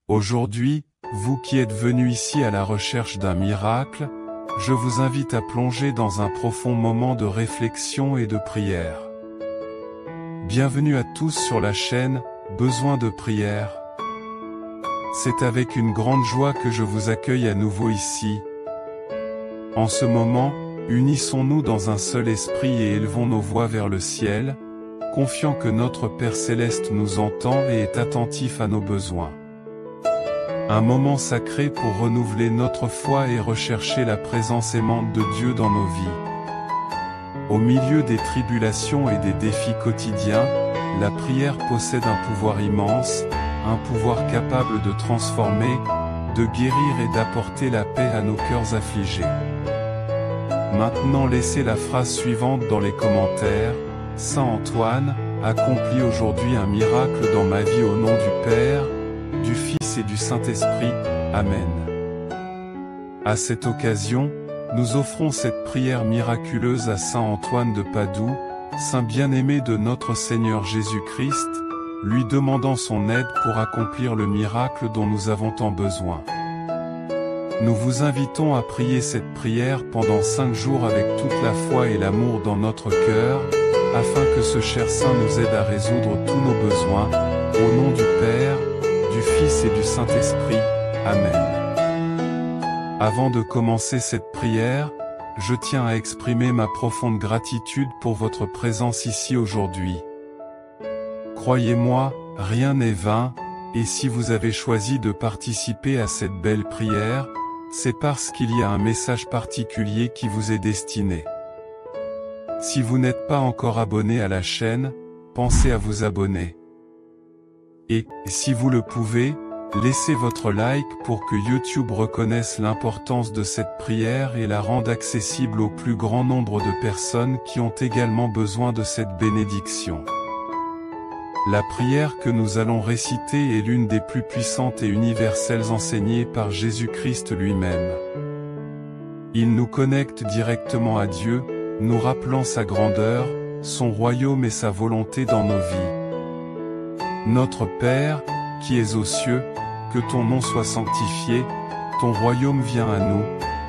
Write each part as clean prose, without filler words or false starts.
Aujourd'hui, vous qui êtes venus ici à la recherche d'un miracle, je vous invite à plonger dans un profond moment de réflexion et de prière. Bienvenue à tous sur la chaîne Besoin de prière. C'est avec une grande joie que je vous accueille à nouveau ici. En ce moment, unissons-nous dans un seul esprit et élevons nos voix vers le ciel, confiant que notre Père Céleste nous entend et est attentif à nos besoins. Un moment sacré pour renouveler notre foi et rechercher la présence aimante de Dieu dans nos vies. Au milieu des tribulations et des défis quotidiens, la prière possède un pouvoir immense, un pouvoir capable de transformer, de guérir et d'apporter la paix à nos cœurs affligés. Maintenant laissez la phrase suivante dans les commentaires. Saint Antoine accomplit aujourd'hui un miracle dans ma vie au nom du Père, du Fils et du Saint-Esprit. Amen. À cette occasion, nous offrons cette prière miraculeuse à Saint Antoine de Padoue, Saint bien-aimé de notre Seigneur Jésus-Christ, lui demandant son aide pour accomplir le miracle dont nous avons tant besoin. Nous vous invitons à prier cette prière pendant 5 jours avec toute la foi et l'amour dans notre cœur, afin que ce cher Saint nous aide à résoudre tous nos besoins, au nom du Père, du Fils et du Saint-Esprit. Amen. Avant de commencer cette prière, je tiens à exprimer ma profonde gratitude pour votre présence ici aujourd'hui. Croyez-moi, rien n'est vain, et si vous avez choisi de participer à cette belle prière, c'est parce qu'il y a un message particulier qui vous est destiné. Si vous n'êtes pas encore abonné à la chaîne, pensez à vous abonner. Et, si vous le pouvez, laissez votre like pour que YouTube reconnaisse l'importance de cette prière et la rende accessible au plus grand nombre de personnes qui ont également besoin de cette bénédiction. La prière que nous allons réciter est l'une des plus puissantes et universelles enseignées par Jésus-Christ lui-même. Il nous connecte directement à Dieu, nous rappelant sa grandeur, son royaume et sa volonté dans nos vies. Notre Père, qui es aux cieux, que ton nom soit sanctifié, ton royaume vienne à nous,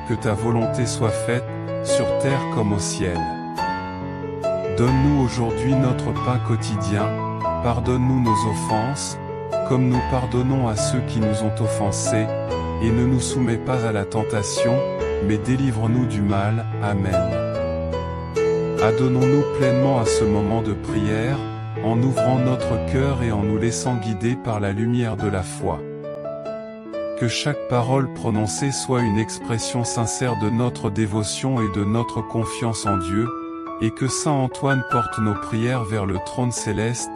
que ta volonté soit faite, sur terre comme au ciel. Donne-nous aujourd'hui notre pain quotidien, pardonne-nous nos offenses, comme nous pardonnons à ceux qui nous ont offensés, et ne nous soumets pas à la tentation, mais délivre-nous du mal. Amen. Adonnons-nous pleinement à ce moment de prière, en ouvrant notre cœur et en nous laissant guider par la lumière de la foi. Que chaque parole prononcée soit une expression sincère de notre dévotion et de notre confiance en Dieu, et que Saint Antoine porte nos prières vers le trône céleste,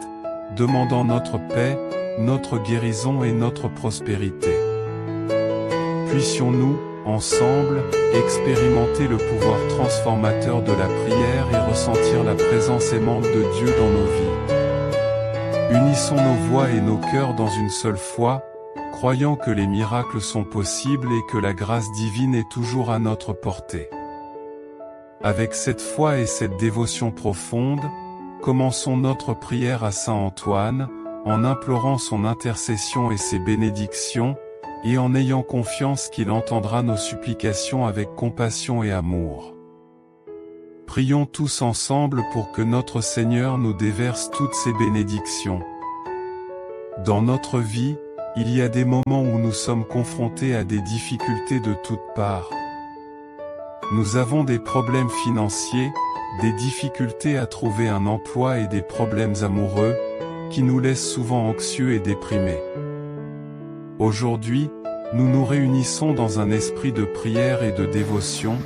demandant notre paix, notre guérison et notre prospérité. Puissions-nous, ensemble, expérimenter le pouvoir transformateur de la prière et ressentir la présence aimante de Dieu dans nos vies. Unissons nos voix et nos cœurs dans une seule foi, croyant que les miracles sont possibles et que la grâce divine est toujours à notre portée. Avec cette foi et cette dévotion profonde, commençons notre prière à Saint Antoine, en implorant son intercession et ses bénédictions, et en ayant confiance qu'il entendra nos supplications avec compassion et amour. Prions tous ensemble pour que notre Seigneur nous déverse toutes ses bénédictions. Dans notre vie, il y a des moments où nous sommes confrontés à des difficultés de toutes parts. Nous avons des problèmes financiers, des difficultés à trouver un emploi et des problèmes amoureux, qui nous laissent souvent anxieux et déprimés. Aujourd'hui, nous nous réunissons dans un esprit de prière et de dévotion,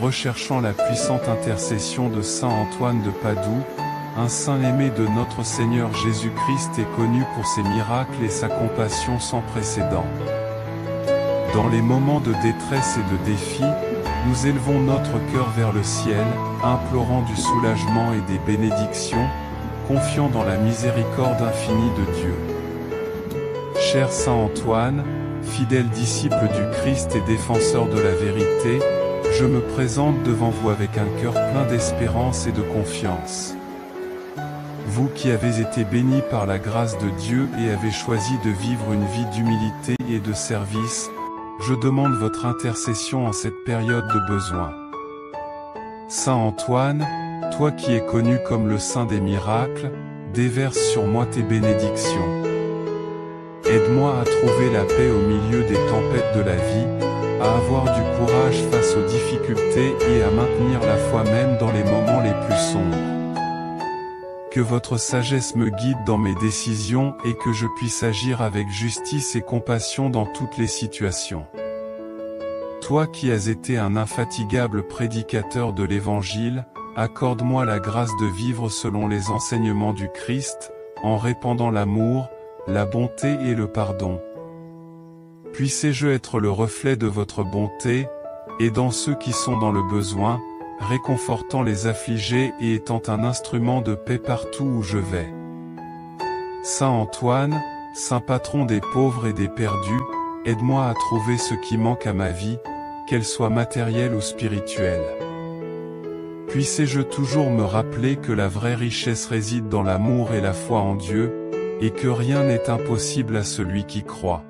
recherchant la puissante intercession de Saint Antoine de Padoue, un saint aimé de notre Seigneur Jésus-Christ et connu pour ses miracles et sa compassion sans précédent. Dans les moments de détresse et de défi, nous élevons notre cœur vers le ciel, implorant du soulagement et des bénédictions, confiant dans la miséricorde infinie de Dieu. Cher Saint Antoine, fidèle disciple du Christ et défenseur de la vérité, je me présente devant vous avec un cœur plein d'espérance et de confiance. vous qui avez été bénis par la grâce de Dieu et avez choisi de vivre une vie d'humilité et de service, je demande votre intercession en cette période de besoin. Saint Antoine, toi qui es connu comme le saint des miracles, déverse sur moi tes bénédictions. Aide-moi à trouver la paix au milieu des tempêtes de la vie, à avoir du courage face aux difficultés et à maintenir la foi même dans les moments les plus sombres. Que votre sagesse me guide dans mes décisions et que je puisse agir avec justice et compassion dans toutes les situations. Toi qui as été un infatigable prédicateur de l'Évangile, accorde-moi la grâce de vivre selon les enseignements du Christ, en répandant l'amour, la bonté et le pardon. Puissé-je être le reflet de votre bonté, aidant ceux qui sont dans le besoin, réconfortant les affligés et étant un instrument de paix partout où je vais. Saint Antoine, saint patron des pauvres et des perdus, aide-moi à trouver ce qui manque à ma vie, qu'elle soit matérielle ou spirituelle. Puissé-je toujours me rappeler que la vraie richesse réside dans l'amour et la foi en Dieu, et que rien n'est impossible à celui qui croit.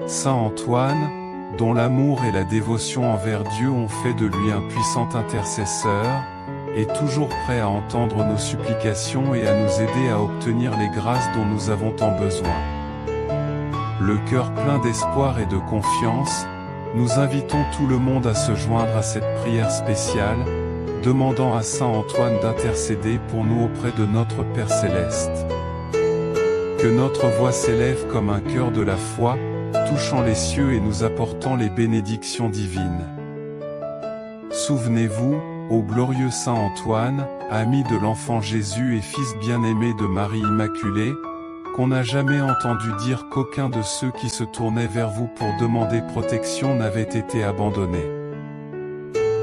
Saint Antoine, dont l'amour et la dévotion envers Dieu ont fait de lui un puissant intercesseur, est toujours prêt à entendre nos supplications et à nous aider à obtenir les grâces dont nous avons tant besoin. Le cœur plein d'espoir et de confiance, nous invitons tout le monde à se joindre à cette prière spéciale, demandant à Saint Antoine d'intercéder pour nous auprès de notre Père Céleste. Que notre voix s'élève comme un cœur de la foi, touchant les cieux et nous apportant les bénédictions divines. Souvenez-vous, ô glorieux Saint Antoine, ami de l'enfant Jésus et fils bien-aimé de Marie Immaculée, qu'on n'a jamais entendu dire qu'aucun de ceux qui se tournaient vers vous pour demander protection n'avait été abandonné.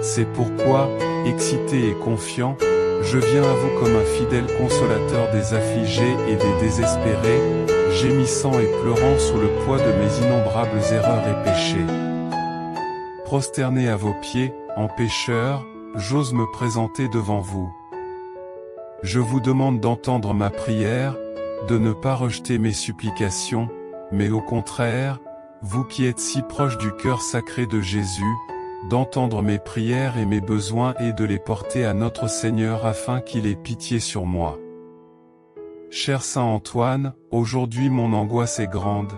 C'est pourquoi, excité et confiant, je viens à vous comme un fidèle consolateur des affligés et des désespérés, gémissant et pleurant sous le poids de mes innombrables erreurs et péchés. Prosterné à vos pieds, en pécheur, j'ose me présenter devant vous. Je vous demande d'entendre ma prière, de ne pas rejeter mes supplications, mais au contraire, vous qui êtes si proche du cœur sacré de Jésus, d'entendre mes prières et mes besoins et de les porter à notre Seigneur afin qu'il ait pitié sur moi. Cher Saint Antoine, aujourd'hui mon angoisse est grande.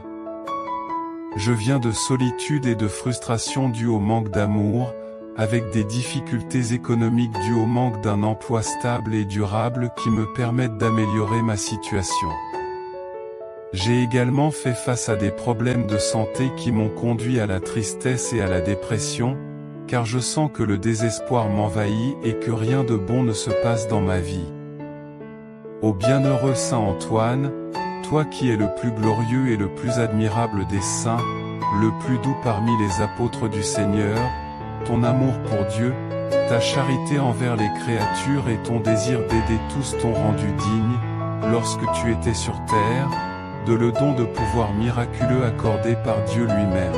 Je viens de solitude et de frustration dues au manque d'amour, avec des difficultés économiques dues au manque d'un emploi stable et durable qui me permettent d'améliorer ma situation. J'ai également fait face à des problèmes de santé qui m'ont conduit à la tristesse et à la dépression, car je sens que le désespoir m'envahit et que rien de bon ne se passe dans ma vie. Ô bienheureux Saint Antoine, toi qui es le plus glorieux et le plus admirable des saints, le plus doux parmi les apôtres du Seigneur, ton amour pour Dieu, ta charité envers les créatures et ton désir d'aider tous t'ont rendu digne, lorsque tu étais sur terre, de le don de pouvoir miraculeux accordé par Dieu lui-même.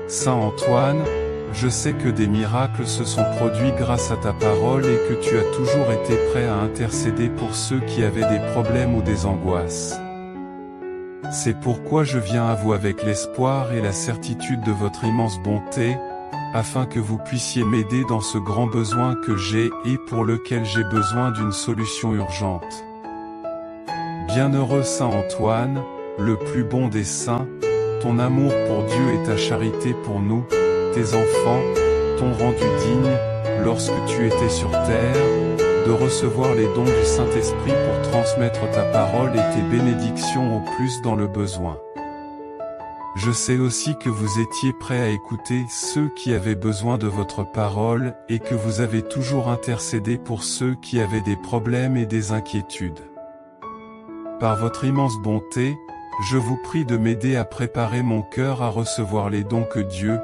Saint Antoine, je sais que des miracles se sont produits grâce à ta parole et que tu as toujours été prêt à intercéder pour ceux qui avaient des problèmes ou des angoisses. C'est pourquoi je viens à vous avec l'espoir et la certitude de votre immense bonté, afin que vous puissiez m'aider dans ce grand besoin que j'ai et pour lequel j'ai besoin d'une solution urgente. Bienheureux Saint Antoine, le plus bon des saints, ton amour pour Dieu et ta charité pour nous, tes enfants, t'ont rendu digne, lorsque tu étais sur terre, de recevoir les dons du Saint-Esprit pour transmettre ta parole et tes bénédictions au plus dans le besoin. Je sais aussi que vous étiez prêt à écouter ceux qui avaient besoin de votre parole et que vous avez toujours intercédé pour ceux qui avaient des problèmes et des inquiétudes. Par votre immense bonté, je vous prie de m'aider à préparer mon cœur à recevoir les dons que Dieu,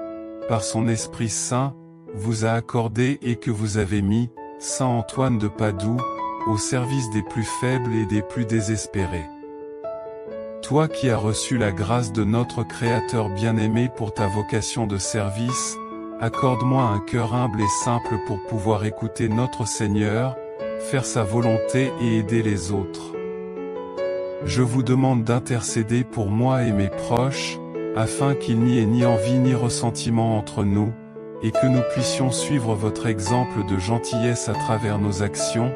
par son Esprit Saint, vous a accordés et que vous avez mis, Saint Antoine de Padoue, au service des plus faibles et des plus désespérés. Toi qui as reçu la grâce de notre Créateur bien-aimé pour ta vocation de service, accorde-moi un cœur humble et simple pour pouvoir écouter notre Seigneur, faire sa volonté et aider les autres. Je vous demande d'intercéder pour moi et mes proches, afin qu'il n'y ait ni envie ni ressentiment entre nous, et que nous puissions suivre votre exemple de gentillesse à travers nos actions,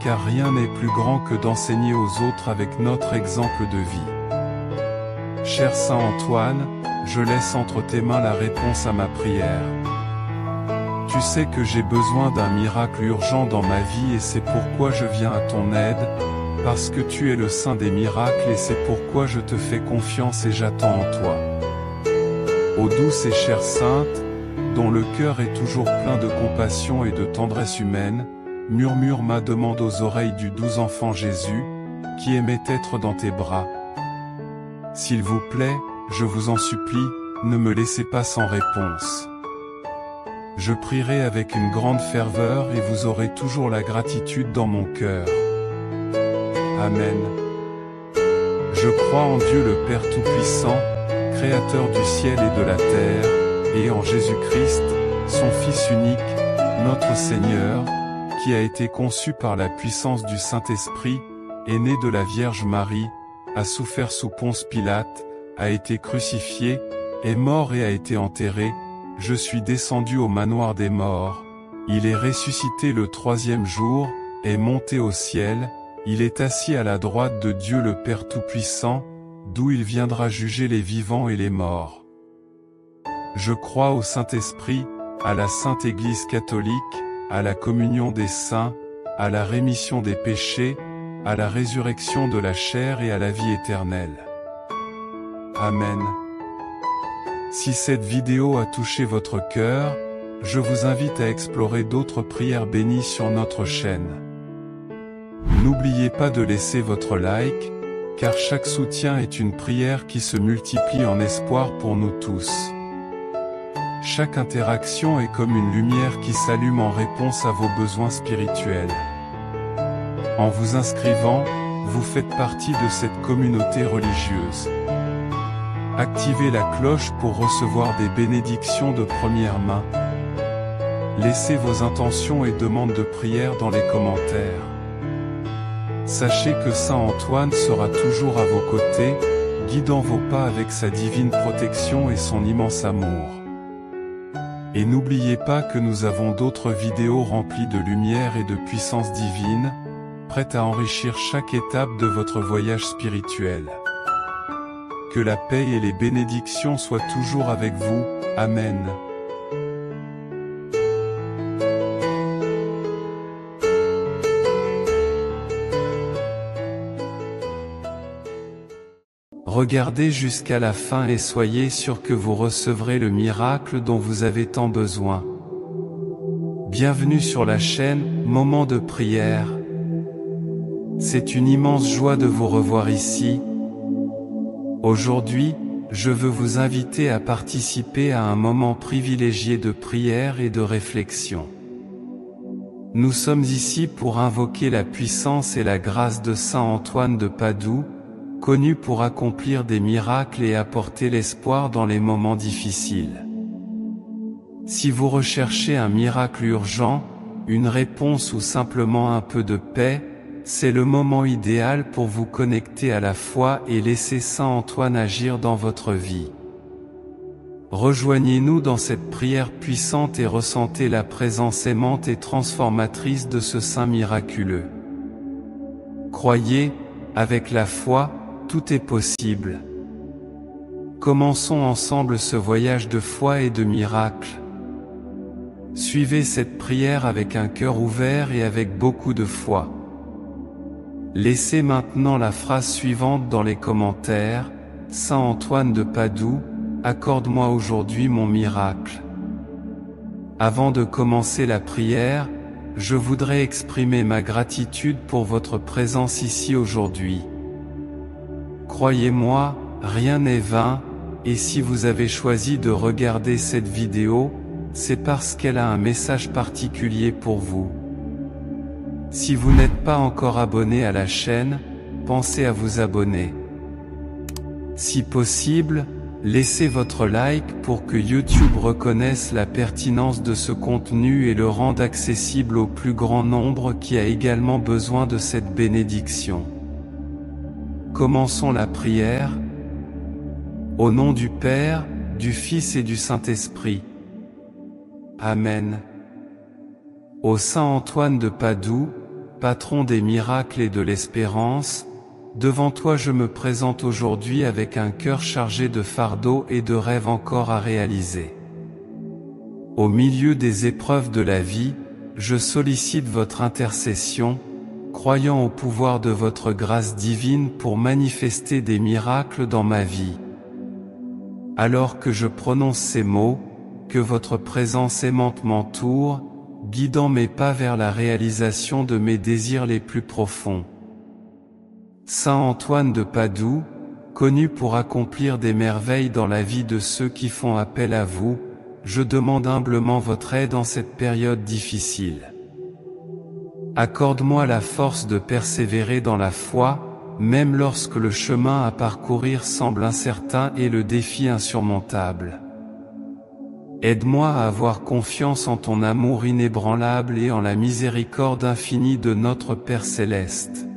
car rien n'est plus grand que d'enseigner aux autres avec notre exemple de vie. Cher Saint Antoine, je laisse entre tes mains la réponse à ma prière. Tu sais que j'ai besoin d'un miracle urgent dans ma vie et c'est pourquoi je viens à ton aide, parce que tu es le saint des miracles et c'est pourquoi je te fais confiance et j'attends en toi. Ô douce et chère sainte, dont le cœur est toujours plein de compassion et de tendresse humaine, murmure ma demande aux oreilles du doux enfant Jésus, qui aimait être dans tes bras. S'il vous plaît, je vous en supplie, ne me laissez pas sans réponse. Je prierai avec une grande ferveur et vous aurez toujours la gratitude dans mon cœur. Amen. Je crois en Dieu le Père Tout-Puissant, Créateur du ciel et de la terre, et en Jésus-Christ, son Fils unique, notre Seigneur, qui a été conçu par la puissance du Saint-Esprit, est né de la Vierge Marie, a souffert sous Ponce Pilate, a été crucifié, est mort et a été enterré, je suis descendu au manoir des morts, il est ressuscité le troisième jour, est monté au ciel, il est assis à la droite de Dieu le Père Tout-Puissant, d'où il viendra juger les vivants et les morts. Je crois au Saint-Esprit, à la Sainte Église catholique, à la communion des saints, à la rémission des péchés, à la résurrection de la chair et à la vie éternelle. Amen. Si cette vidéo a touché votre cœur, je vous invite à explorer d'autres prières bénies sur notre chaîne. N'oubliez pas de laisser votre like, car chaque soutien est une prière qui se multiplie en espoir pour nous tous. Chaque interaction est comme une lumière qui s'allume en réponse à vos besoins spirituels. En vous inscrivant, vous faites partie de cette communauté religieuse. Activez la cloche pour recevoir des bénédictions de première main. Laissez vos intentions et demandes de prière dans les commentaires. Sachez que Saint Antoine sera toujours à vos côtés, guidant vos pas avec sa divine protection et son immense amour. Et n'oubliez pas que nous avons d'autres vidéos remplies de lumière et de puissance divine, prêtes à enrichir chaque étape de votre voyage spirituel. Que la paix et les bénédictions soient toujours avec vous. Amen. Regardez jusqu'à la fin et soyez sûrs que vous recevrez le miracle dont vous avez tant besoin. Bienvenue sur la chaîne Moment de prière. C'est une immense joie de vous revoir ici. Aujourd'hui, je veux vous inviter à participer à un moment privilégié de prière et de réflexion. Nous sommes ici pour invoquer la puissance et la grâce de Saint Antoine de Padoue, connu pour accomplir des miracles et apporter l'espoir dans les moments difficiles. Si vous recherchez un miracle urgent, une réponse ou simplement un peu de paix, c'est le moment idéal pour vous connecter à la foi et laisser Saint Antoine agir dans votre vie. Rejoignez-nous dans cette prière puissante et ressentez la présence aimante et transformatrice de ce saint miraculeux. Croyez, avec la foi, tout est possible. Commençons ensemble ce voyage de foi et de miracles. Suivez cette prière avec un cœur ouvert et avec beaucoup de foi. Laissez maintenant la phrase suivante dans les commentaires: Saint Antoine de Padoue, accorde-moi aujourd'hui mon miracle. Avant de commencer la prière, je voudrais exprimer ma gratitude pour votre présence ici aujourd'hui. Croyez-moi, rien n'est vain, et si vous avez choisi de regarder cette vidéo, c'est parce qu'elle a un message particulier pour vous. Si vous n'êtes pas encore abonné à la chaîne, pensez à vous abonner. Si possible, Laissez votre like pour que YouTube reconnaisse la pertinence de ce contenu et le rende accessible au plus grand nombre qui a également besoin de cette bénédiction. Commençons la prière. Au nom du Père, du Fils et du Saint-Esprit. Amen. Ô Saint Antoine de Padoue, patron des miracles et de l'espérance, devant toi je me présente aujourd'hui avec un cœur chargé de fardeaux et de rêves encore à réaliser. Au milieu des épreuves de la vie, je sollicite votre intercession, croyant au pouvoir de votre grâce divine pour manifester des miracles dans ma vie. Alors que je prononce ces mots, que votre présence aimante m'entoure, guidant mes pas vers la réalisation de mes désirs les plus profonds. Saint Antoine de Padoue, connu pour accomplir des merveilles dans la vie de ceux qui font appel à vous, je demande humblement votre aide en cette période difficile. Accorde-moi la force de persévérer dans la foi, même lorsque le chemin à parcourir semble incertain et le défi insurmontable. Aide-moi à avoir confiance en ton amour inébranlable et en la miséricorde infinie de notre Père céleste.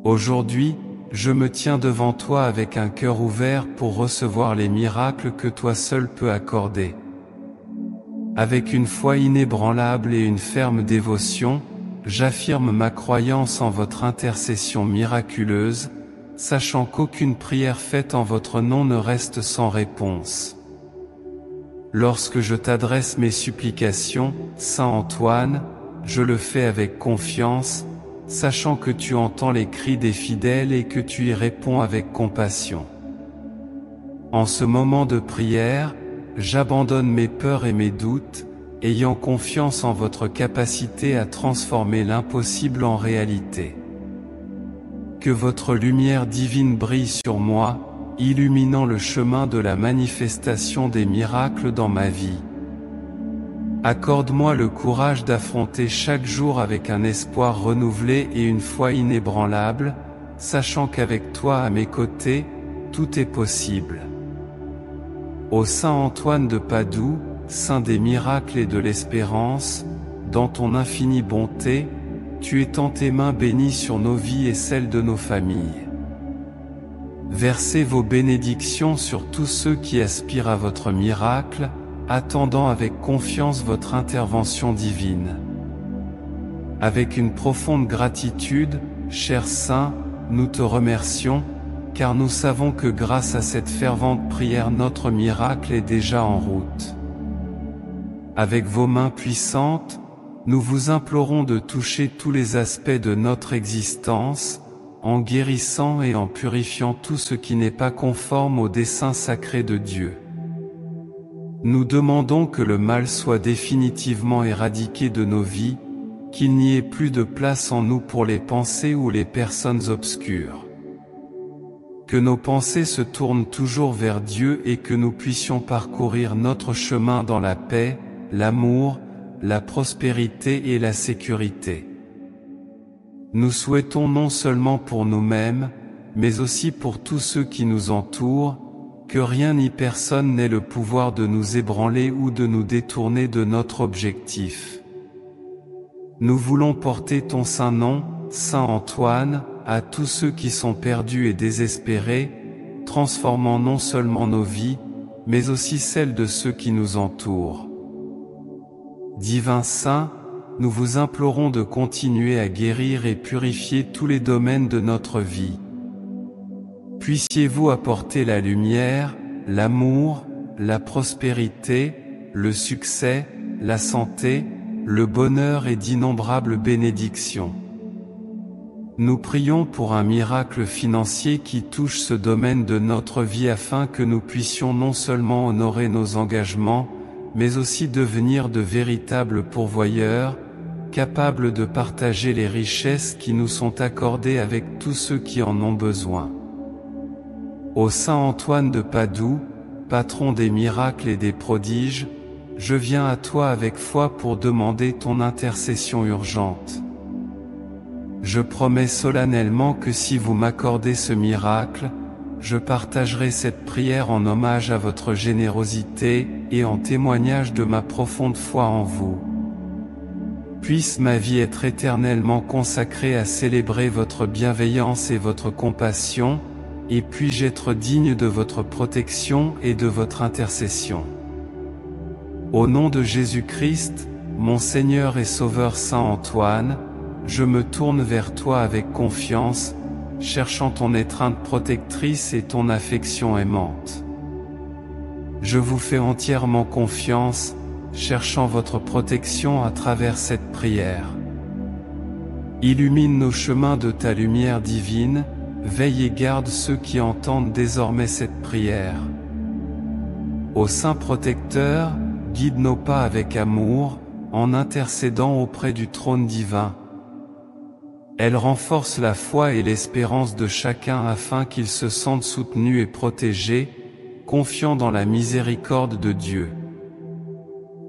Aujourd'hui, je me tiens devant toi avec un cœur ouvert pour recevoir les miracles que toi seul peux accorder. Avec une foi inébranlable et une ferme dévotion, j'affirme ma croyance en votre intercession miraculeuse, sachant qu'aucune prière faite en votre nom ne reste sans réponse. Lorsque je t'adresse mes supplications, Saint Antoine, je le fais avec confiance, sachant que tu entends les cris des fidèles et que tu y réponds avec compassion. En ce moment de prière, j'abandonne mes peurs et mes doutes, ayant confiance en votre capacité à transformer l'impossible en réalité. Que votre lumière divine brille sur moi, illuminant le chemin de la manifestation des miracles dans ma vie. Accorde-moi le courage d'affronter chaque jour avec un espoir renouvelé et une foi inébranlable, sachant qu'avec toi à mes côtés, tout est possible. Ô Saint Antoine de Padoue, Saint des miracles et de l'espérance, dans ton infinie bonté, tu étends tes mains bénies sur nos vies et celles de nos familles. Versez vos bénédictions sur tous ceux qui aspirent à votre miracle, attendant avec confiance votre intervention divine. Avec une profonde gratitude, cher Saint, nous te remercions, car nous savons que grâce à cette fervente prière notre miracle est déjà en route. Avec vos mains puissantes, nous vous implorons de toucher tous les aspects de notre existence, en guérissant et en purifiant tout ce qui n'est pas conforme au dessein sacré de Dieu. Nous demandons que le mal soit définitivement éradiqué de nos vies, qu'il n'y ait plus de place en nous pour les pensées ou les personnes obscures. Que nos pensées se tournent toujours vers Dieu et que nous puissions parcourir notre chemin dans la paix, l'amour, la prospérité et la sécurité. Nous souhaitons non seulement pour nous-mêmes, mais aussi pour tous ceux qui nous entourent, que rien ni personne n'ait le pouvoir de nous ébranler ou de nous détourner de notre objectif. Nous voulons porter ton saint nom, Saint Antoine, à tous ceux qui sont perdus et désespérés, transformant non seulement nos vies, mais aussi celles de ceux qui nous entourent. Divin Saint, nous vous implorons de continuer à guérir et purifier tous les domaines de notre vie. Puissiez-vous apporter la lumière, l'amour, la prospérité, le succès, la santé, le bonheur et d'innombrables bénédictions. Nous prions pour un miracle financier qui touche ce domaine de notre vie afin que nous puissions non seulement honorer nos engagements, mais aussi devenir de véritables pourvoyeurs, capables de partager les richesses qui nous sont accordées avec tous ceux qui en ont besoin. Ô Saint Antoine de Padoue, patron des miracles et des prodiges, je viens à toi avec foi pour demander ton intercession urgente. Je promets solennellement que si vous m'accordez ce miracle, je partagerai cette prière en hommage à votre générosité et en témoignage de ma profonde foi en vous. Puisse ma vie être éternellement consacrée à célébrer votre bienveillance et votre compassion, et puis-je être digne de votre protection et de votre intercession. Au nom de Jésus-Christ, mon Seigneur et Sauveur Saint Antoine, je me tourne vers toi avec confiance, cherchant ton étreinte protectrice et ton affection aimante. Je vous fais entièrement confiance, cherchant votre protection à travers cette prière. Illumine nos chemins de ta lumière divine, veille et garde ceux qui entendent désormais cette prière. Ô Saint Protecteur, guide nos pas avec amour, en intercédant auprès du trône divin. Elle renforce la foi et l'espérance de chacun afin qu'ils se sentent soutenus et protégés, confiants dans la miséricorde de Dieu.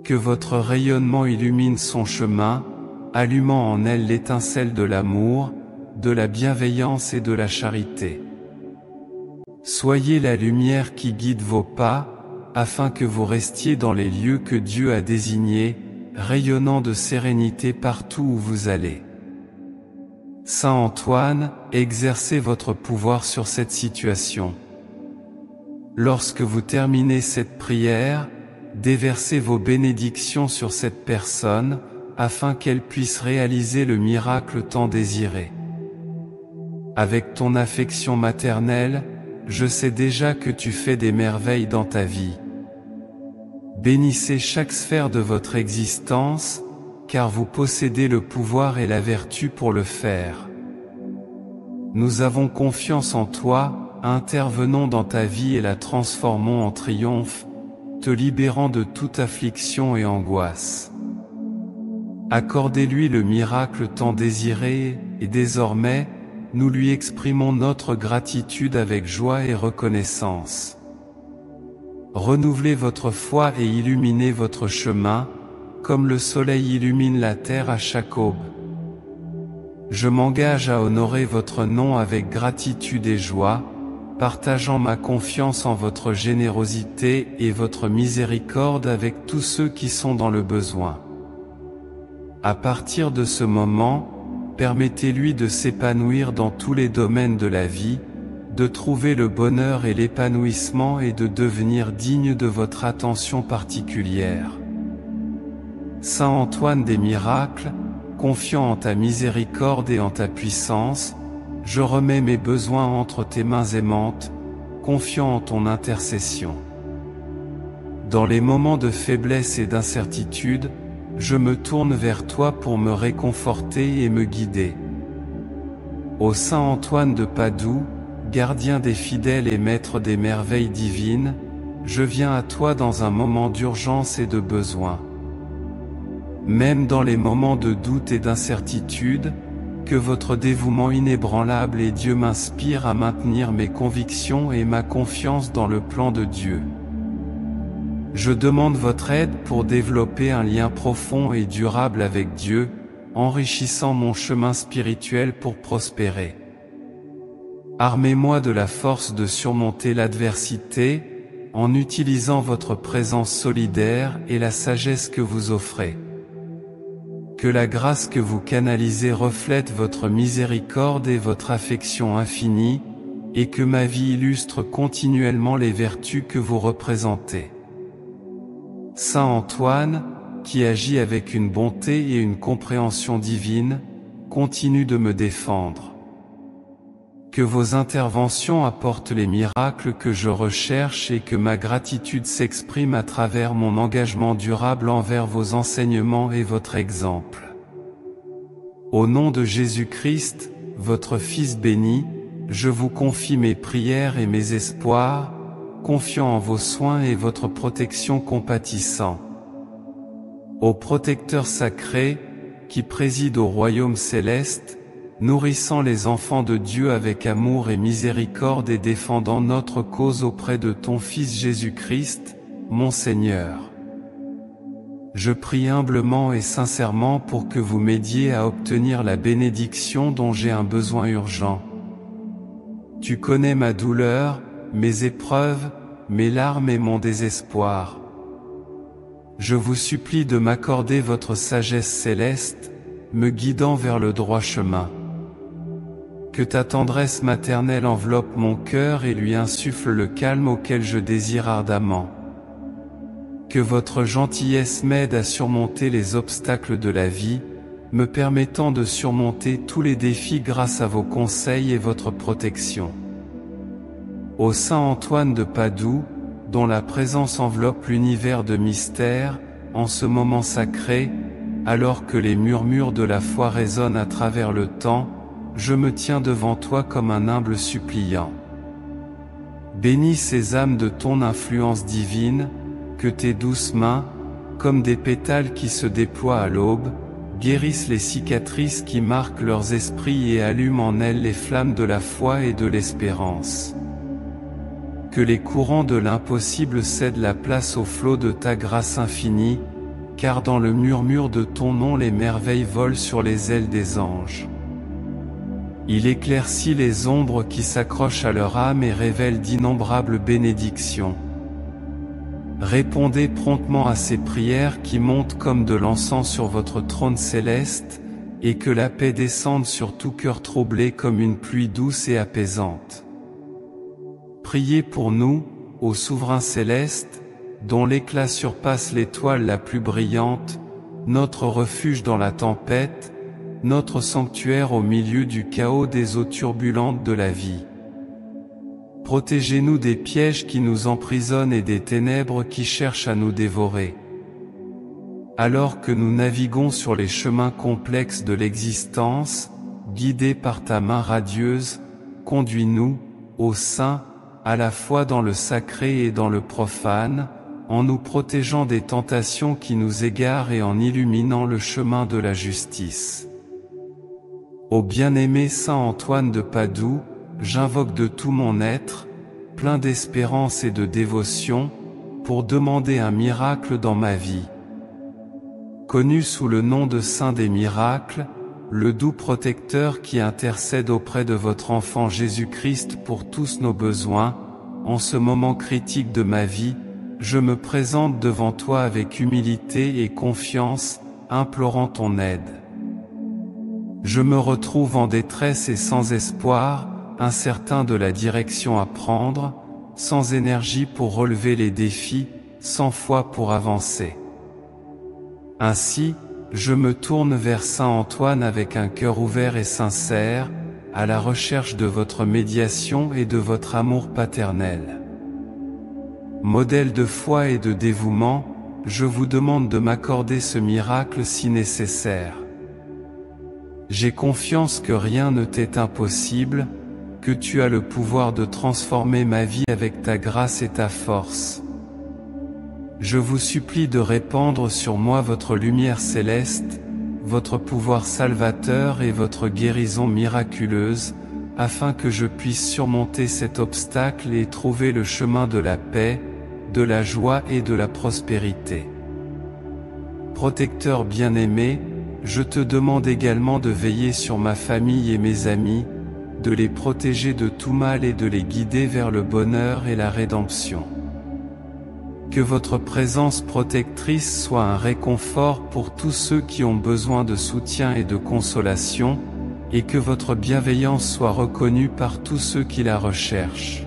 Que votre rayonnement illumine son chemin, allumant en elle l'étincelle de l'amour, de la bienveillance et de la charité. Soyez la lumière qui guide vos pas, afin que vous restiez dans les lieux que Dieu a désignés, rayonnant de sérénité partout où vous allez. Saint Antoine, exercez votre pouvoir sur cette situation. Lorsque vous terminez cette prière, déversez vos bénédictions sur cette personne, afin qu'elle puisse réaliser le miracle tant désiré. Avec ton affection maternelle, je sais déjà que tu fais des merveilles dans ta vie. Bénissez chaque sphère de votre existence, car vous possédez le pouvoir et la vertu pour le faire. Nous avons confiance en toi, intervenons dans ta vie et la transformons en triomphe, te libérant de toute affliction et angoisse. Accordez-lui le miracle tant désiré, et désormais, nous lui exprimons notre gratitude avec joie et reconnaissance. Renouvelez votre foi et illuminez votre chemin, comme le soleil illumine la terre à chaque aube. Je m'engage à honorer votre nom avec gratitude et joie, partageant ma confiance en votre générosité et votre miséricorde avec tous ceux qui sont dans le besoin. À partir de ce moment, permettez-lui de s'épanouir dans tous les domaines de la vie, de trouver le bonheur et l'épanouissement et de devenir digne de votre attention particulière. Saint Antoine des miracles, confiant en ta miséricorde et en ta puissance, je remets mes besoins entre tes mains aimantes, confiant en ton intercession. Dans les moments de faiblesse et d'incertitude, je me tourne vers toi pour me réconforter et me guider. Ô Saint Antoine de Padoue, gardien des fidèles et maître des merveilles divines, je viens à toi dans un moment d'urgence et de besoin. Même dans les moments de doute et d'incertitude, que votre dévouement inébranlable et Dieu m'inspire à maintenir mes convictions et ma confiance dans le plan de Dieu. Je demande votre aide pour développer un lien profond et durable avec Dieu, enrichissant mon chemin spirituel pour prospérer. Armez-moi de la force de surmonter l'adversité, en utilisant votre présence solidaire et la sagesse que vous offrez. Que la grâce que vous canalisez reflète votre miséricorde et votre affection infinie, et que ma vie illustre continuellement les vertus que vous représentez. Saint Antoine, qui agit avec une bonté et une compréhension divine, continue de me défendre. Que vos interventions apportent les miracles que je recherche et que ma gratitude s'exprime à travers mon engagement durable envers vos enseignements et votre exemple. Au nom de Jésus-Christ, votre Fils béni, je vous confie mes prières et mes espoirs, confiant en vos soins et votre protection compatissant. Ô protecteur sacré, qui préside au royaume céleste, nourrissant les enfants de Dieu avec amour et miséricorde et défendant notre cause auprès de ton Fils Jésus-Christ, mon Seigneur. Je prie humblement et sincèrement pour que vous m'aidiez à obtenir la bénédiction dont j'ai un besoin urgent. Tu connais ma douleur, mes épreuves, mes larmes et mon désespoir. Je vous supplie de m'accorder votre sagesse céleste, me guidant vers le droit chemin. Que ta tendresse maternelle enveloppe mon cœur et lui insuffle le calme auquel je désire ardemment. Que votre gentillesse m'aide à surmonter les obstacles de la vie, me permettant de surmonter tous les défis grâce à vos conseils et votre protection. Ô Saint Antoine de Padoue, dont la présence enveloppe l'univers de mystère, en ce moment sacré, alors que les murmures de la foi résonnent à travers le temps, je me tiens devant toi comme un humble suppliant. Bénis ces âmes de ton influence divine, que tes douces mains, comme des pétales qui se déploient à l'aube, guérissent les cicatrices qui marquent leurs esprits et allument en elles les flammes de la foi et de l'espérance. Que les courants de l'impossible cèdent la place au flot de ta grâce infinie, car dans le murmure de ton nom les merveilles volent sur les ailes des anges. Il éclaircit les ombres qui s'accrochent à leur âme et révèle d'innombrables bénédictions. Répondez promptement à ces prières qui montent comme de l'encens sur votre trône céleste, et que la paix descende sur tout cœur troublé comme une pluie douce et apaisante. Priez pour nous, ô souverain céleste, dont l'éclat surpasse l'étoile la plus brillante, notre refuge dans la tempête, notre sanctuaire au milieu du chaos des eaux turbulentes de la vie. Protégez-nous des pièges qui nous emprisonnent et des ténèbres qui cherchent à nous dévorer. Alors que nous naviguons sur les chemins complexes de l'existence, guidés par ta main radieuse, conduis-nous, ô Saint, à la fois dans le sacré et dans le profane, en nous protégeant des tentations qui nous égarent et en illuminant le chemin de la justice. Ô bien-aimé Saint Antoine de Padoue, j'invoque de tout mon être, plein d'espérance et de dévotion, pour demander un miracle dans ma vie. Connu sous le nom de Saint des miracles, le doux protecteur qui intercède auprès de votre enfant Jésus-Christ pour tous nos besoins, en ce moment critique de ma vie, je me présente devant toi avec humilité et confiance, implorant ton aide. Je me retrouve en détresse et sans espoir, incertain de la direction à prendre, sans énergie pour relever les défis, sans foi pour avancer. Ainsi, je me tourne vers Saint Antoine avec un cœur ouvert et sincère, à la recherche de votre médiation et de votre amour paternel. Modèle de foi et de dévouement, je vous demande de m'accorder ce miracle si nécessaire. J'ai confiance que rien ne t'est impossible, que tu as le pouvoir de transformer ma vie avec ta grâce et ta force. Je vous supplie de répandre sur moi votre lumière céleste, votre pouvoir salvateur et votre guérison miraculeuse, afin que je puisse surmonter cet obstacle et trouver le chemin de la paix, de la joie et de la prospérité. Protecteur bien-aimé, je te demande également de veiller sur ma famille et mes amis, de les protéger de tout mal et de les guider vers le bonheur et la rédemption. Que votre présence protectrice soit un réconfort pour tous ceux qui ont besoin de soutien et de consolation, et que votre bienveillance soit reconnue par tous ceux qui la recherchent.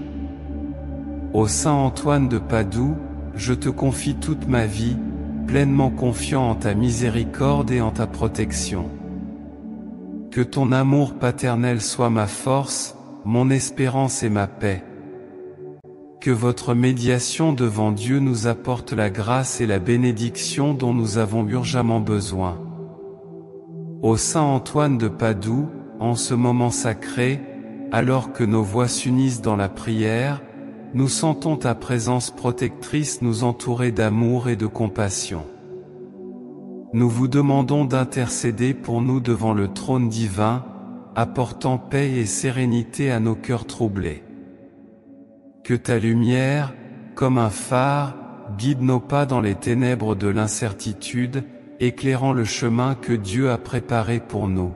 Ô Saint Antoine de Padoue, je te confie toute ma vie, pleinement confiant en ta miséricorde et en ta protection. Que ton amour paternel soit ma force, mon espérance et ma paix. Que votre médiation devant Dieu nous apporte la grâce et la bénédiction dont nous avons urgemment besoin. Ô Saint Antoine de Padoue, en ce moment sacré, alors que nos voix s'unissent dans la prière, nous sentons ta présence protectrice nous entourer d'amour et de compassion. Nous vous demandons d'intercéder pour nous devant le trône divin, apportant paix et sérénité à nos cœurs troublés. Que ta lumière, comme un phare, guide nos pas dans les ténèbres de l'incertitude, éclairant le chemin que Dieu a préparé pour nous.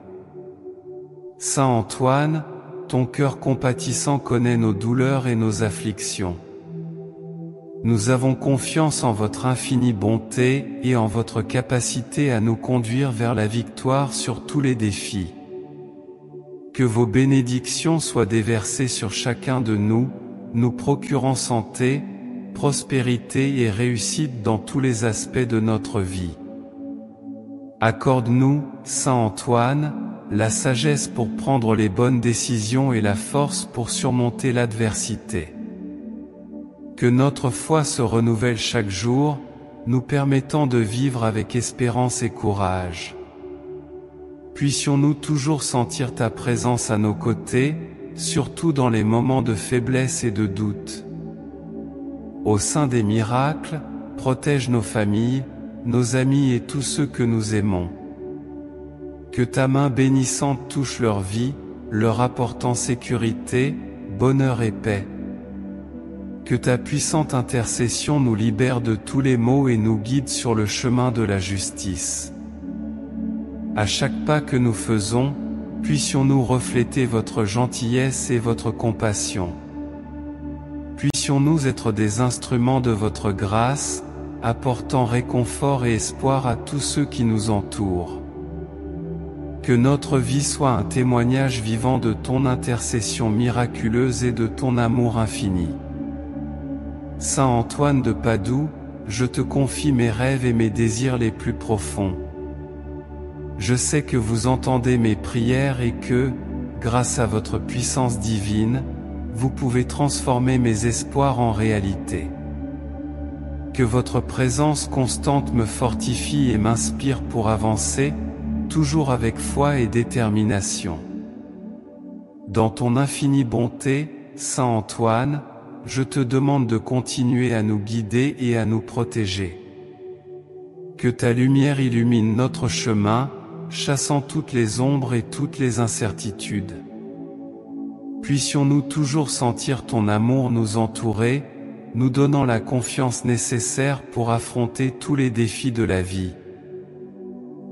Saint Antoine, ton cœur compatissant connaît nos douleurs et nos afflictions. Nous avons confiance en votre infinie bonté et en votre capacité à nous conduire vers la victoire sur tous les défis. Que vos bénédictions soient déversées sur chacun de nous, nous procurant santé, prospérité et réussite dans tous les aspects de notre vie. Accorde-nous, Saint Antoine, la sagesse pour prendre les bonnes décisions et la force pour surmonter l'adversité. Que notre foi se renouvelle chaque jour, nous permettant de vivre avec espérance et courage. Puissions-nous toujours sentir ta présence à nos côtés, surtout dans les moments de faiblesse et de doute. Au sein des miracles, protège nos familles, nos amis et tous ceux que nous aimons. Que ta main bénissante touche leur vie, leur apportant sécurité, bonheur et paix. Que ta puissante intercession nous libère de tous les maux et nous guide sur le chemin de la justice. À chaque pas que nous faisons, puissions-nous refléter votre gentillesse et votre compassion. Puissions-nous être des instruments de votre grâce, apportant réconfort et espoir à tous ceux qui nous entourent. Que notre vie soit un témoignage vivant de ton intercession miraculeuse et de ton amour infini. Saint Antoine de Padoue, je te confie mes rêves et mes désirs les plus profonds. Je sais que vous entendez mes prières et que, grâce à votre puissance divine, vous pouvez transformer mes espoirs en réalité. Que votre présence constante me fortifie et m'inspire pour avancer, toujours avec foi et détermination. Dans ton infinie bonté, Saint Antoine, je te demande de continuer à nous guider et à nous protéger. Que ta lumière illumine notre chemin, chassant toutes les ombres et toutes les incertitudes. Puissions-nous toujours sentir ton amour nous entourer, nous donnant la confiance nécessaire pour affronter tous les défis de la vie.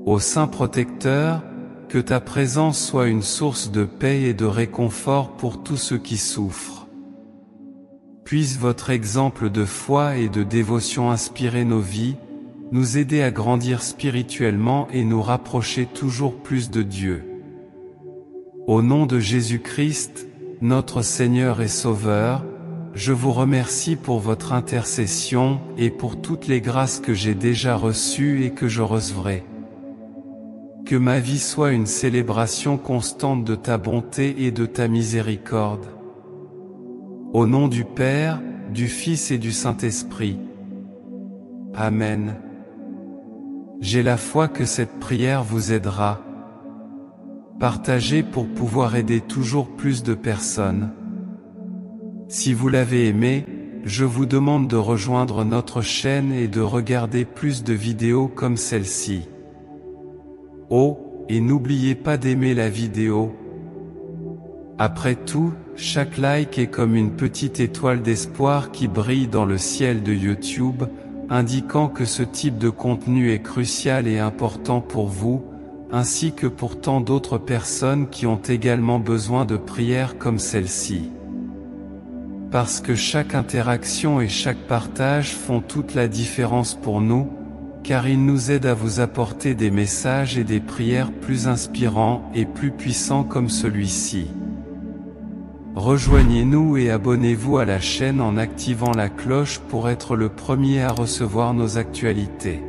Ô Saint Protecteur, que ta présence soit une source de paix et de réconfort pour tous ceux qui souffrent. Puisse votre exemple de foi et de dévotion inspirer nos vies, nous aider à grandir spirituellement et nous rapprocher toujours plus de Dieu. Au nom de Jésus-Christ, notre Seigneur et Sauveur, je vous remercie pour votre intercession et pour toutes les grâces que j'ai déjà reçues et que je recevrai. Que ma vie soit une célébration constante de ta bonté et de ta miséricorde. Au nom du Père, du Fils et du Saint-Esprit. Amen. J'ai la foi que cette prière vous aidera. Partagez pour pouvoir aider toujours plus de personnes. Si vous l'avez aimé, je vous demande de rejoindre notre chaîne et de regarder plus de vidéos comme celle-ci. Oh, et n'oubliez pas d'aimer la vidéo. Après tout, chaque like est comme une petite étoile d'espoir qui brille dans le ciel de YouTube, indiquant que ce type de contenu est crucial et important pour vous, ainsi que pour tant d'autres personnes qui ont également besoin de prières comme celle-ci. Parce que chaque interaction et chaque partage font toute la différence pour nous, car ils nous aident à vous apporter des messages et des prières plus inspirants et plus puissants comme celui-ci. Rejoignez-nous et abonnez-vous à la chaîne en activant la cloche pour être le premier à recevoir nos actualités.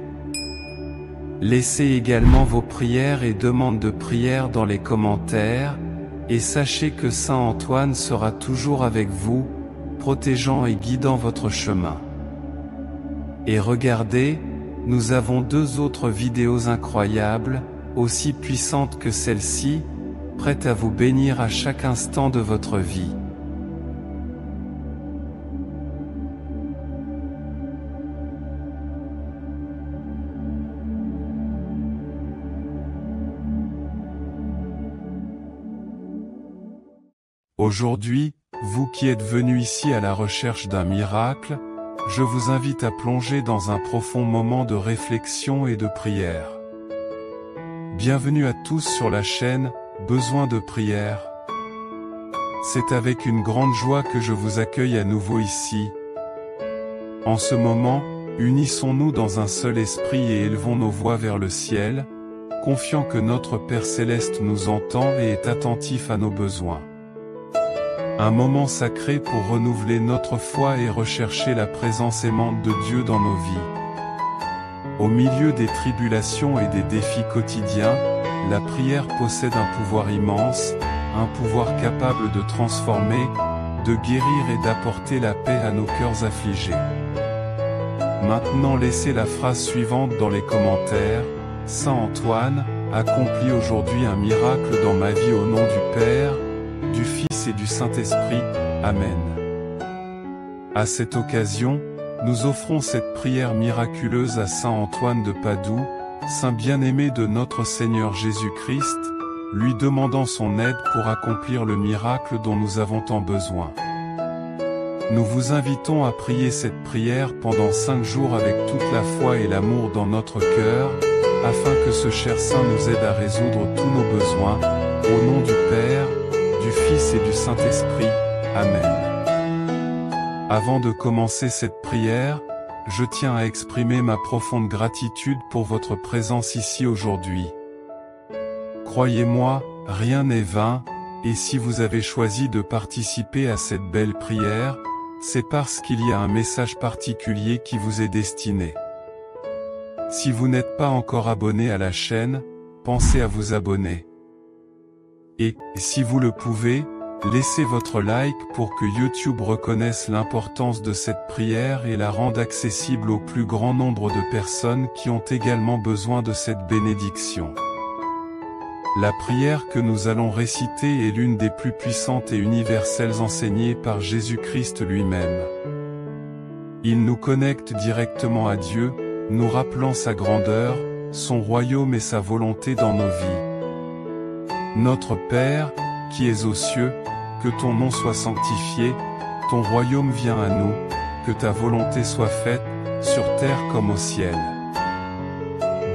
Laissez également vos prières et demandes de prière dans les commentaires, et sachez que Saint Antoine sera toujours avec vous, protégeant et guidant votre chemin. Et regardez, nous avons 2 autres vidéos incroyables, aussi puissantes que celle-ci, prêtes à vous bénir à chaque instant de votre vie. Aujourd'hui, vous qui êtes venus ici à la recherche d'un miracle, je vous invite à plonger dans un profond moment de réflexion et de prière. Bienvenue à tous sur la chaîne Besoin de prière. C'est avec une grande joie que je vous accueille à nouveau ici. En ce moment, unissons-nous dans un seul esprit et élevons nos voix vers le ciel, confiant que notre Père Céleste nous entend et est attentif à nos besoins. Un moment sacré pour renouveler notre foi et rechercher la présence aimante de Dieu dans nos vies. Au milieu des tribulations et des défis quotidiens, la prière possède un pouvoir immense, un pouvoir capable de transformer, de guérir et d'apporter la paix à nos cœurs affligés. Maintenant laissez la phrase suivante dans les commentaires. Saint Antoine accomplit aujourd'hui un miracle dans ma vie au nom du Père, du Fils et du Saint-Esprit. Amen. À cette occasion, nous offrons cette prière miraculeuse à Saint Antoine de Padoue, saint bien-aimé de notre Seigneur Jésus-Christ, lui demandant son aide pour accomplir le miracle dont nous avons tant besoin. Nous vous invitons à prier cette prière pendant 5 jours avec toute la foi et l'amour dans notre cœur, afin que ce cher saint nous aide à résoudre tous nos besoins, au nom du Père, du Fils et du Saint-Esprit. Amen. Avant de commencer cette prière, je tiens à exprimer ma profonde gratitude pour votre présence ici aujourd'hui. Croyez-moi, rien n'est vain, et si vous avez choisi de participer à cette belle prière, c'est parce qu'il y a un message particulier qui vous est destiné. Si vous n'êtes pas encore abonné à la chaîne, pensez à vous abonner. Et, si vous le pouvez, laissez votre like pour que YouTube reconnaisse l'importance de cette prière et la rende accessible au plus grand nombre de personnes qui ont également besoin de cette bénédiction. La prière que nous allons réciter est l'une des plus puissantes et universelles enseignées par Jésus-Christ lui-même. Il nous connecte directement à Dieu, nous rappelant sa grandeur, son royaume et sa volonté dans nos vies. Notre Père, qui es aux cieux, que ton nom soit sanctifié, ton royaume vienne à nous, que ta volonté soit faite, sur terre comme au ciel.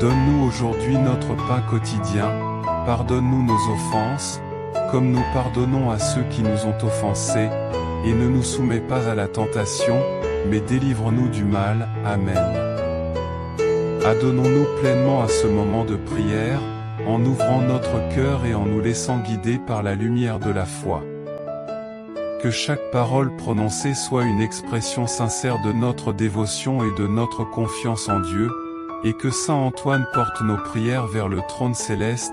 Donne-nous aujourd'hui notre pain quotidien, pardonne-nous nos offenses, comme nous pardonnons à ceux qui nous ont offensés, et ne nous soumets pas à la tentation, mais délivre-nous du mal. Amen. Adonnons-nous pleinement à ce moment de prière, en ouvrant notre cœur et en nous laissant guider par la lumière de la foi. Que chaque parole prononcée soit une expression sincère de notre dévotion et de notre confiance en Dieu, et que Saint Antoine porte nos prières vers le trône céleste,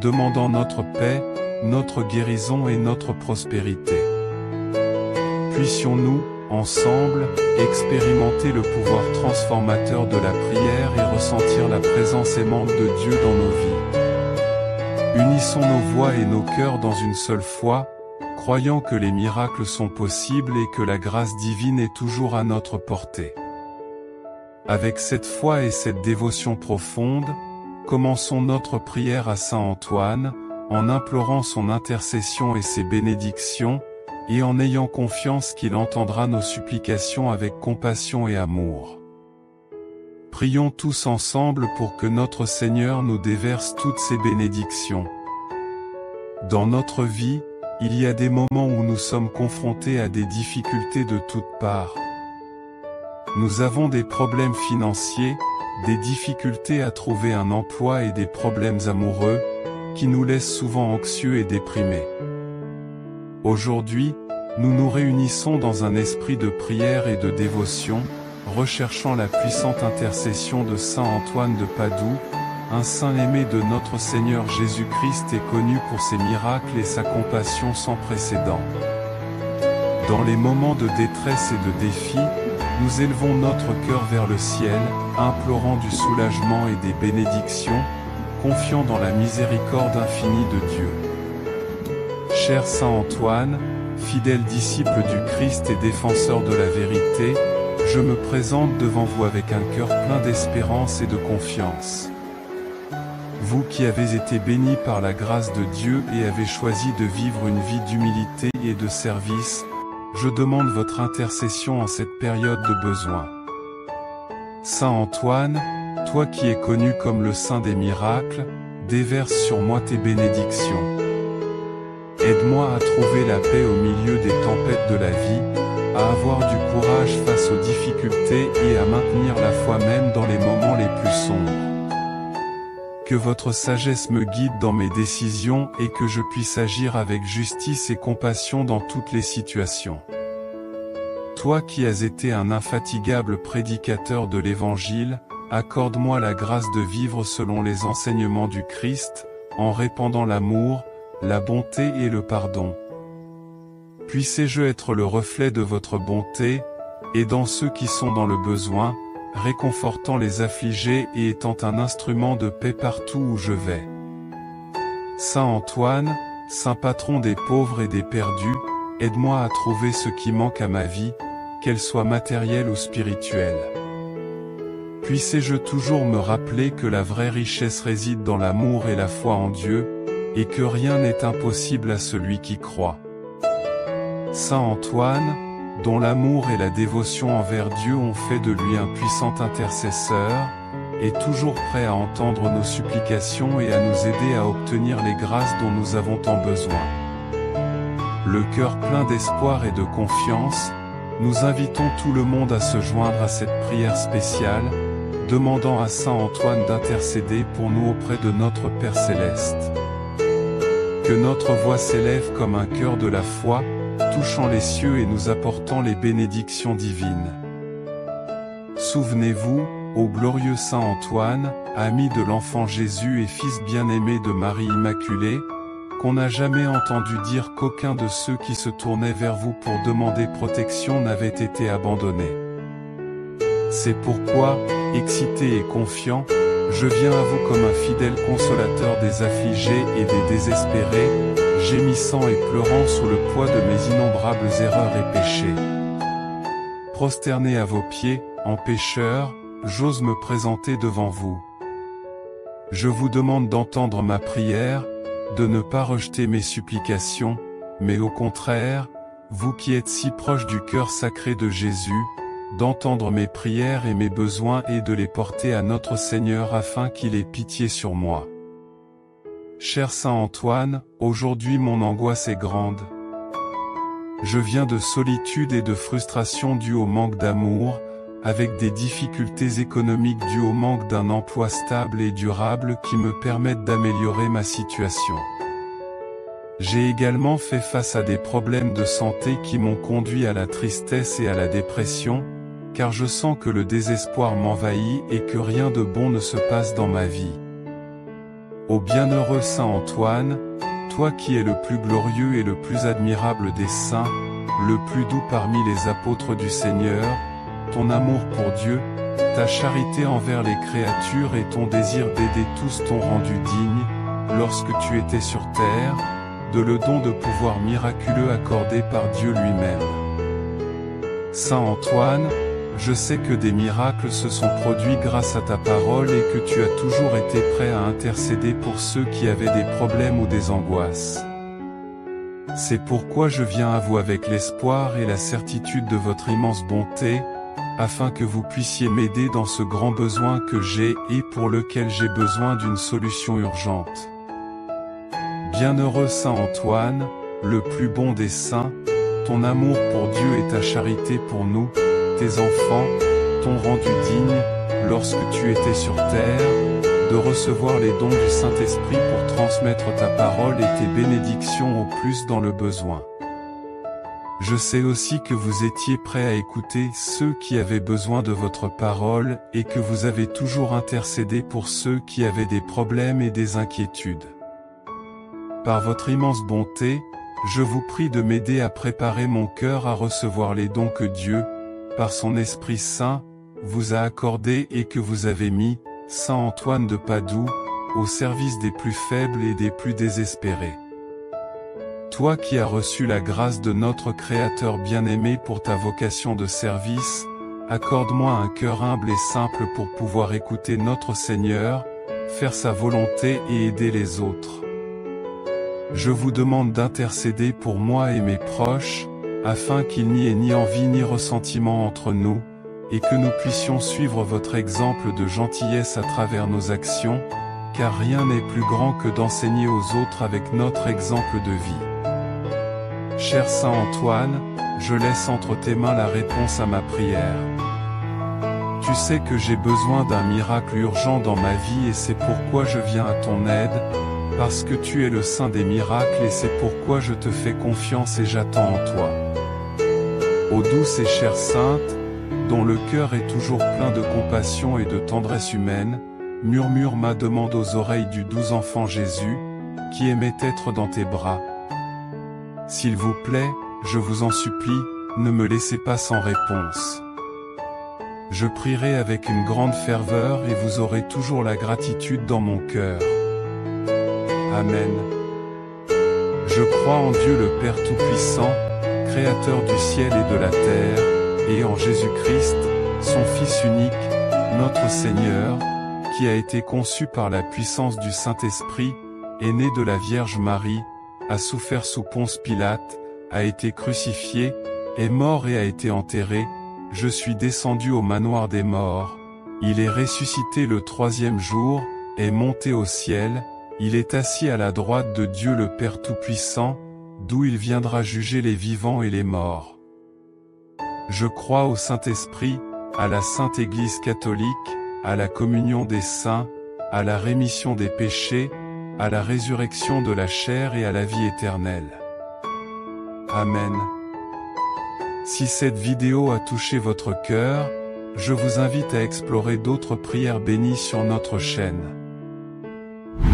demandant notre paix, notre guérison et notre prospérité. Puissions-nous, ensemble, expérimenter le pouvoir transformateur de la prière et ressentir la présence aimante de Dieu dans nos vies. Unissons nos voix et nos cœurs dans une seule foi, croyant que les miracles sont possibles et que la grâce divine est toujours à notre portée. Avec cette foi et cette dévotion profonde, commençons notre prière à Saint Antoine, en implorant son intercession et ses bénédictions, et en ayant confiance qu'il entendra nos supplications avec compassion et amour. Prions tous ensemble pour que notre Seigneur nous déverse toutes ses bénédictions. Dans notre vie, il y a des moments où nous sommes confrontés à des difficultés de toutes parts. Nous avons des problèmes financiers, des difficultés à trouver un emploi et des problèmes amoureux, qui nous laissent souvent anxieux et déprimés. Aujourd'hui, nous nous réunissons dans un esprit de prière et de dévotion, recherchant la puissante intercession de Saint Antoine de Padoue, un saint aimé de notre Seigneur Jésus-Christ et connu pour ses miracles et sa compassion sans précédent. Dans les moments de détresse et de défi, nous élevons notre cœur vers le ciel, implorant du soulagement et des bénédictions, confiant dans la miséricorde infinie de Dieu. Cher Saint Antoine, fidèle disciple du Christ et défenseur de la vérité, je me présente devant vous avec un cœur plein d'espérance et de confiance. Vous qui avez été bénis par la grâce de Dieu et avez choisi de vivre une vie d'humilité et de service, je demande votre intercession en cette période de besoin. Saint Antoine, toi qui es connu comme le saint des miracles, déverse sur moi tes bénédictions. Aide-moi à trouver la paix au milieu des tempêtes de la vie, à avoir du courage face aux difficultés et à maintenir la foi même dans les moments les plus sombres. Que votre sagesse me guide dans mes décisions et que je puisse agir avec justice et compassion dans toutes les situations. Toi qui as été un infatigable prédicateur de l'Évangile, accorde-moi la grâce de vivre selon les enseignements du Christ, en répandant l'amour, la bonté et le pardon. Puissé-je être le reflet de votre bonté, aidant ceux qui sont dans le besoin, réconfortant les affligés et étant un instrument de paix partout où je vais. Saint Antoine, saint patron des pauvres et des perdus, aide-moi à trouver ce qui manque à ma vie, qu'elle soit matérielle ou spirituelle. Puissé-je toujours me rappeler que la vraie richesse réside dans l'amour et la foi en Dieu, et que rien n'est impossible à celui qui croit. Saint Antoine, dont l'amour et la dévotion envers Dieu ont fait de lui un puissant intercesseur, est toujours prêt à entendre nos supplications et à nous aider à obtenir les grâces dont nous avons tant besoin. Le cœur plein d'espoir et de confiance, nous invitons tout le monde à se joindre à cette prière spéciale, demandant à Saint Antoine d'intercéder pour nous auprès de notre Père Céleste. Que notre voix s'élève comme un chœur de la foi, touchant les cieux et nous apportant les bénédictions divines. Souvenez-vous, ô glorieux Saint Antoine, ami de l'enfant Jésus et fils bien-aimé de Marie Immaculée, qu'on n'a jamais entendu dire qu'aucun de ceux qui se tournaient vers vous pour demander protection n'avait été abandonné. C'est pourquoi, excité et confiant, je viens à vous comme un fidèle consolateur des affligés et des désespérés, gémissant et pleurant sous le poids de mes innombrables erreurs et péchés. Prosterné à vos pieds, en pécheur, j'ose me présenter devant vous. Je vous demande d'entendre ma prière, de ne pas rejeter mes supplications, mais au contraire, vous qui êtes si proche du cœur sacré de Jésus, d'entendre mes prières et mes besoins et de les porter à notre Seigneur afin qu'il ait pitié sur moi. Cher Saint Antoine, aujourd'hui mon angoisse est grande. Je viens de solitude et de frustration dues au manque d'amour, avec des difficultés économiques dues au manque d'un emploi stable et durable qui me permettent d'améliorer ma situation. J'ai également fait face à des problèmes de santé qui m'ont conduit à la tristesse et à la dépression, car je sens que le désespoir m'envahit et que rien de bon ne se passe dans ma vie. Ô bienheureux Saint Antoine, toi qui es le plus glorieux et le plus admirable des saints, le plus doux parmi les apôtres du Seigneur, ton amour pour Dieu, ta charité envers les créatures et ton désir d'aider tous t'ont rendu digne, lorsque tu étais sur terre, de le don de pouvoir miraculeux accordé par Dieu lui-même. Saint Antoine, je sais que des miracles se sont produits grâce à ta parole et que tu as toujours été prêt à intercéder pour ceux qui avaient des problèmes ou des angoisses. C'est pourquoi je viens à vous avec l'espoir et la certitude de votre immense bonté, afin que vous puissiez m'aider dans ce grand besoin que j'ai et pour lequel j'ai besoin d'une solution urgente. Bienheureux Saint Antoine, le plus bon des saints, ton amour pour Dieu et ta charité pour nous, tes enfants, t'ont rendu digne, lorsque tu étais sur terre, de recevoir les dons du Saint-Esprit pour transmettre ta parole et tes bénédictions au plus dans le besoin. Je sais aussi que vous étiez prêt à écouter ceux qui avaient besoin de votre parole et que vous avez toujours intercédé pour ceux qui avaient des problèmes et des inquiétudes. Par votre immense bonté, je vous prie de m'aider à préparer mon cœur à recevoir les dons que Dieu, par son Esprit Saint, vous a accordés et que vous avez mis, Saint Antoine de Padoue, au service des plus faibles et des plus désespérés. Toi qui as reçu la grâce de notre Créateur bien-aimé pour ta vocation de service, accorde-moi un cœur humble et simple pour pouvoir écouter notre Seigneur, faire sa volonté et aider les autres. Je vous demande d'intercéder pour moi et mes proches, afin qu'il n'y ait ni envie ni ressentiment entre nous, et que nous puissions suivre votre exemple de gentillesse à travers nos actions, car rien n'est plus grand que d'enseigner aux autres avec notre exemple de vie. Cher Saint Antoine, je laisse entre tes mains la réponse à ma prière. Tu sais que j'ai besoin d'un miracle urgent dans ma vie et c'est pourquoi je viens à ton aide, parce que tu es le Saint des miracles et c'est pourquoi je te fais confiance et j'attends en toi. Ô douce et chère Sainte, dont le cœur est toujours plein de compassion et de tendresse humaine, murmure ma demande aux oreilles du doux enfant Jésus, qui aimait être dans tes bras. S'il vous plaît, je vous en supplie, ne me laissez pas sans réponse. Je prierai avec une grande ferveur et vous aurez toujours la gratitude dans mon cœur. Amen. Je crois en Dieu le Père Tout-Puissant, Créateur du ciel et de la terre, et en Jésus-Christ, son Fils unique, notre Seigneur, qui a été conçu par la puissance du Saint-Esprit, est né de la Vierge Marie, a souffert sous Ponce Pilate, a été crucifié, est mort et a été enterré, je suis descendu au manoir des morts, il est ressuscité le troisième jour, est monté au ciel, il est assis à la droite de Dieu le Père Tout-Puissant, d'où il viendra juger les vivants et les morts. Je crois au Saint-Esprit, à la Sainte Église catholique, à la communion des saints, à la rémission des péchés, à la résurrection de la chair et à la vie éternelle. Amen. Si cette vidéo a touché votre cœur, je vous invite à explorer d'autres prières bénies sur notre chaîne.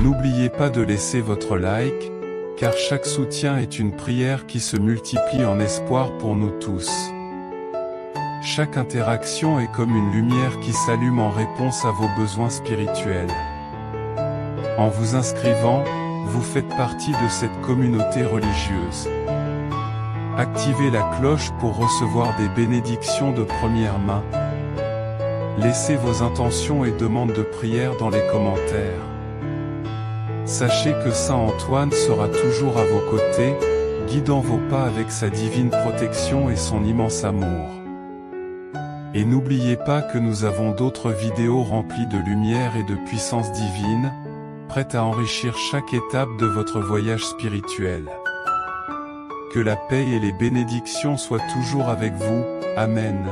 N'oubliez pas de laisser votre like, car chaque soutien est une prière qui se multiplie en espoir pour nous tous. Chaque interaction est comme une lumière qui s'allume en réponse à vos besoins spirituels. En vous inscrivant, vous faites partie de cette communauté religieuse. Activez la cloche pour recevoir des bénédictions de première main. Laissez vos intentions et demandes de prière dans les commentaires. Sachez que Saint Antoine sera toujours à vos côtés, guidant vos pas avec sa divine protection et son immense amour. Et n'oubliez pas que nous avons d'autres vidéos remplies de lumière et de puissance divine, prêtes à enrichir chaque étape de votre voyage spirituel. Que la paix et les bénédictions soient toujours avec vous. Amen.